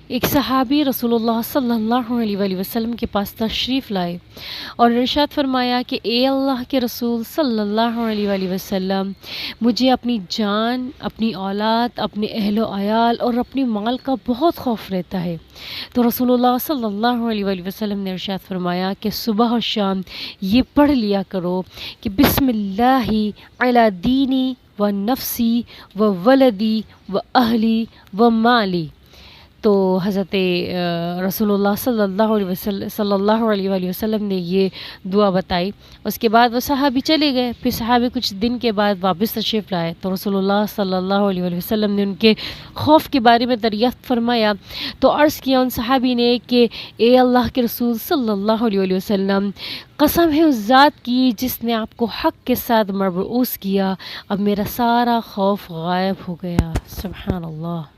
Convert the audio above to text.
एक सहाबी रसूलुल्लाह सल्लल्लाहु अलैहि वसल्लम के पास तशरीफ़ लाए और इरशाद फरमाया कि ए अल्लाह के रसूल सल्लल्लाहु अलैहि वसल्लम, मुझे अपनी जान, अपनी औलाद, अपने अहलो अयाल और अपनी माल का बहुत खौफ रहता है। तो रसूलुल्लाह सल्लल्लाहु अलैहि वसल्लम ने इरशाद फरमाया कि सुबह और शाम ये पढ़ लिया करो कि बिस्मिल्लाहि अला दीनी व नफ्सी व वलदी व अहली व माली। तो हज़रत रसूलुल्लाह सल्लल्लाहु अलैहि वसल्लम ने ये दुआ बताई। उसके बाद वो सहाबी चले गए। फिर सहाबी कुछ दिन के बाद वापस तशरीफ़ लाए तो रसूलुल्लाह सल्लल्लाहु अलैहि वसल्लम ने उनके खौफ के बारे में दरियाफ़्त फरमाया। तो अर्ज़ किया उन सहाबी ने कि ए अल्लाह के रसूल सल्लल्लाहु अलैहि वसल्लम, कसम है उस ज़ात की जिसने आपको हक़ के साथ मबऊस किया, अब मेरा सारा खौफ गायब हो गया। सुब्हान अल्लाह।